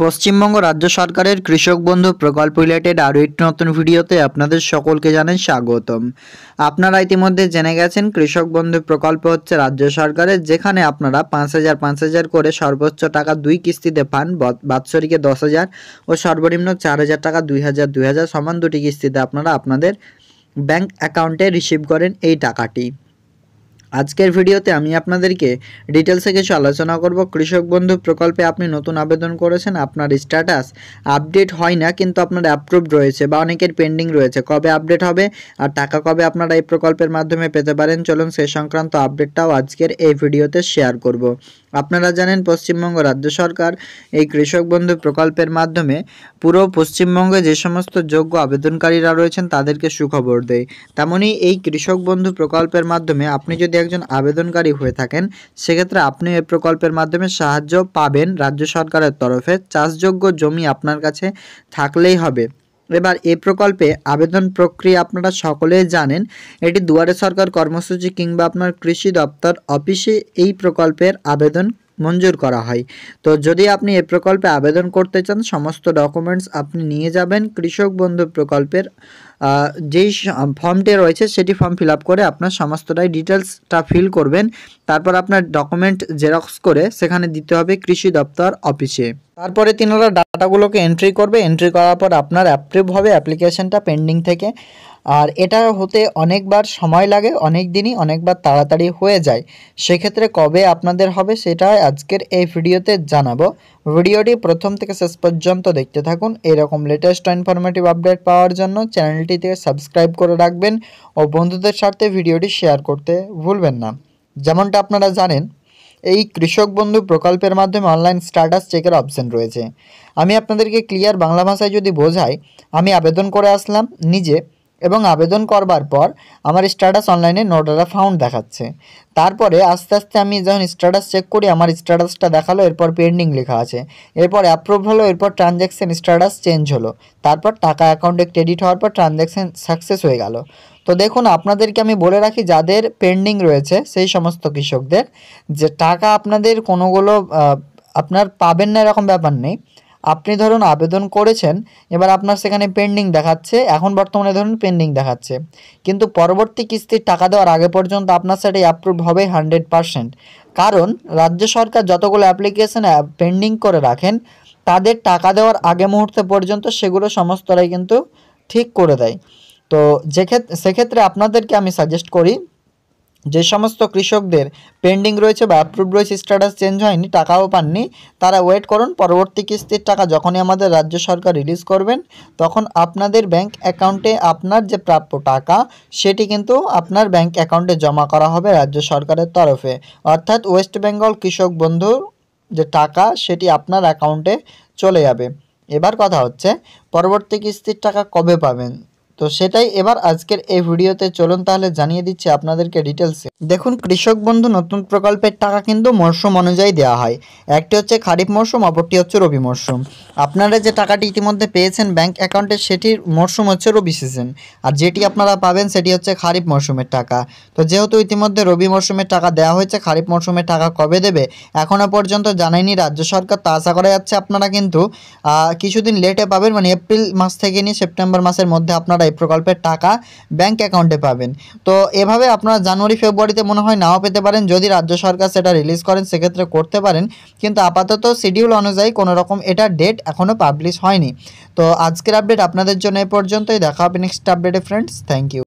পশ্চিমবঙ্গ রাজ্য সরকারের কৃষক বন্ধু প্রকল্প রিলেটেড আরও একটি নতুন ভিডিওতে আপনাদের সকলকে জানাই স্বাগতম। আপনারা ইতিমধ্যে জেনে গেছেন কৃষক বন্ধু প্রকল্প হচ্ছে রাজ্য সরকারের, যেখানে আপনারা 5,000 করে সর্বোচ্চ টাকা 2 কিস্তিতে পান। বাৎসরিকে 10,000 ও সর্বনিম্ন 4,000 টাকা 2,000 সমান 2টি কিস্তিতে আপনারা আপনাদের ব্যাংক অ্যাকাউন্টে রিসিভ করেন এই টাকাটি। আজকের ভিডিওতে আমি আপনাদেরকে ডিটেলসে কিছু আলোচনা করব। কৃষক বন্ধু প্রকল্পে আপনি নতুন আবেদন করেছেন, আপনার স্ট্যাটাস আপডেট হয় না কিন্তু আপনার অ্যাপ্রুভড রয়েছে বা অনেকের পেন্ডিং রয়েছে, কবে আপডেট হবে আর টাকা কবে আপনারা এই প্রকল্পের মাধ্যমে পেতে পারেন, চলুন সে সংক্রান্ত আপডেটটাও আজকের এই ভিডিওতে শেয়ার করব। আপনারা জানেন পশ্চিমবঙ্গ রাজ্য সরকার এই কৃষক বন্ধু প্রকল্পের মাধ্যমে পুরো পশ্চিমবঙ্গে যে সমস্ত যোগ্য আবেদনকারীরা রয়েছেন তাদেরকে সুখবর দেয়। তেমনই এই কৃষক বন্ধু প্রকল্পের মাধ্যমে আপনি যদি একজন আবেদনকারী হয়ে থাকেন, সেক্ষেত্রে আপনি এই প্রকল্পের মাধ্যমে সাহায্য পাবেন রাজ্য সরকারের তরফে। চাষযোগ্য জমি আপনার কাছে থাকলেই হবে। এবার এই প্রকল্পে আবেদন প্রক্রিয়া আপনারা সকলেই জানেন, এটি দুয়ারে সরকার কর্মসূচি কিংবা আপনার কৃষি দপ্তর অফিসে এই প্রকল্পের আবেদন মঞ্জুর করা হয়। তো যদি আপনি এই প্রকল্পে আবেদন করতে চান, সমস্ত ডকুমেন্টস আপনি নিয়ে যাবেন। কৃষক বন্ধু প্রকল্পের যেই ফর্মটি রয়েছে সেটি ফর্ম ফিল আপ করে আপনার সমস্তটাই ডিটেলসটা ফিল করবেন। তারপর আপনার ডকুমেন্ট জেরক্স করে সেখানে দিতে হবে কৃষি দপ্তর অফিসে। তারপরে তিনারা ডাটাগুলোকে এন্ট্রি করবে, এন্ট্রি করার পর আপনার অ্যাপ্রুভ হবে অ্যাপ্লিকেশনটা পেন্ডিং থেকে। আর এটা হতে অনেকবার সময় লাগে, অনেক দিনই অনেকবার তাড়াতাড়ি হয়ে যায়। সেক্ষেত্রে কবে আপনাদের হবে সেটা আজকের এই ভিডিওতে জানাবো। ভিডিওটি প্রথম থেকে শেষ পর্যন্ত দেখতে থাকুন। এরকম লেটেস্ট ইনফরমেটিভ আপডেট পাওয়ার জন্য চ্যানেলটিতে সাবস্ক্রাইব করে রাখবেন ও বন্ধুদের সাথে ভিডিওটি শেয়ার করতে ভুলবেন না। যেমনটা আপনারা জানেন, এই কৃষক বন্ধু প্রকল্পের মাধ্যমে অনলাইন স্ট্যাটাস চেকের অপশন রয়েছে। আমি আপনাদেরকে ক্লিয়ার বাংলা ভাষায় যদি বোঝাই, আমি আবেদন করে আসলাম নিজে এবং আবেদন করবার পর আমার স্ট্যাটাস অনলাইনে নট ফাউন্ড দেখাচ্ছে। তারপরে আস্তে আস্তে আমি যখন স্ট্যাটাস চেক করি, আমার স্ট্যাটাসটা দেখালো, এরপর পেন্ডিং লেখা আছে, এরপর অ্যাপ্রুভ হলো, এরপর ট্রানজ্যাকশন স্ট্যাটাস চেঞ্জ হলো, তারপর টাকা অ্যাকাউন্টে ক্রেডিট হওয়ার পর ট্রানজ্যাকশন সাকসেস হয়ে গেল। তো দেখুন, আপনাদেরকে আমি বলে রাখি, যাদের পেন্ডিং রয়েছে সেই সমস্ত কৃষকদের যে টাকা আপনাদের কোনোগুলো আপনার পাবেন না এরকম ব্যাপার নেই। আপনি ধরুন আবেদন করেছেন, এবার আপনার সেখানে পেন্ডিং দেখাচ্ছে, এখন বর্তমানে ধরুন পেন্ডিং দেখাচ্ছে, কিন্তু পরবর্তী কিস্তির টাকা দেওয়ার আগে পর্যন্ত আপনার সেটাই অ্যাপ্রুভ হবে 100%। কারণ রাজ্য সরকার যতগুলো অ্যাপ্লিকেশন পেন্ডিং করে রাখেন, তাদের টাকা দেওয়ার আগে মুহূর্তে পর্যন্ত সেগুলো সমস্তটাই কিন্তু ঠিক করে দেয়। তো সেক্ষেত্রে আপনাদেরকে আমি সাজেস্ট করি, যে সমস্ত কৃষকদের পেন্ডিং রয়েছে বা অ্যাপ্রুভ রয়েছে, স্ট্যাটাস চেঞ্জ হয়নি, টাকাও পাননি, তারা ওয়েট করুন। পরবর্তী কিস্তির টাকা যখনই আমাদের রাজ্য সরকার রিলিজ করবেন, তখন আপনাদের ব্যাংক অ্যাকাউন্টে আপনার যে প্রাপ্য টাকা সেটি কিন্তু আপনার ব্যাংক অ্যাকাউন্টে জমা করা হবে রাজ্য সরকারের তরফে। অর্থাৎ ওয়েস্ট বেঙ্গল কৃষক বন্ধুর যে টাকা সেটি আপনার অ্যাকাউন্টে চলে যাবে। এবার কথা হচ্ছে পরবর্তী কিস্তির টাকা কবে পাবেন, তো সেটাই এবার আজকের এই ভিডিওতে চলুন তাহলে জানিয়ে দিচ্ছি আপনাদেরকে ডিটেলসে। দেখুন, কৃষক বন্ধু নতুন প্রকল্পের টাকা কিন্তু মরশুম অনুযায়ী দেওয়া হয়। একটি হচ্ছে খারিফ মরশুম, অপরটি হচ্ছে রবি মরশুম। আপনারা যে টাকাটি ইতিমধ্যে পেয়েছেন ব্যাংক অ্যাকাউন্টে, সেটির মরশুম হচ্ছে রবি সিজন, আর যেটি আপনারা পাবেন সেটি হচ্ছে খারিফ মরশুমের টাকা। তো যেহেতু ইতিমধ্যে রবি মরশুমের টাকা দেওয়া হয়েছে, খারিফ মরশুমের টাকা কবে দেবে এখনও পর্যন্ত জানায়নি রাজ্য সরকার। তো আশা করা যাচ্ছে আপনারা কিন্তু কিছুদিন লেটে পাবেন, মানে এপ্রিল মাস থেকে নিয়ে সেপ্টেম্বর মাসের মধ্যে আপনারা এই প্রকল্পের টাকা ব্যাংক অ্যাকাউন্টে পাবেন। তো এভাবে আপনারা জানুয়ারি ফেব্রুয়ারিতে মনে হয় নাও পেতে পারেন, যদি রাজ্য সরকার সেটা রিলিজ করেন সেক্ষেত্রে করতে পারেন, কিন্তু আপাতত শিডিউল অনুযায়ী কোনো রকম এটা ডেট এখনও পাবলিশ হয়নি। তো আজকের আপডেট আপনাদের জন্য এ পর্যন্তই, দেখা হবে নেক্সট আপডেটে ফ্রেন্ডস। Thank you.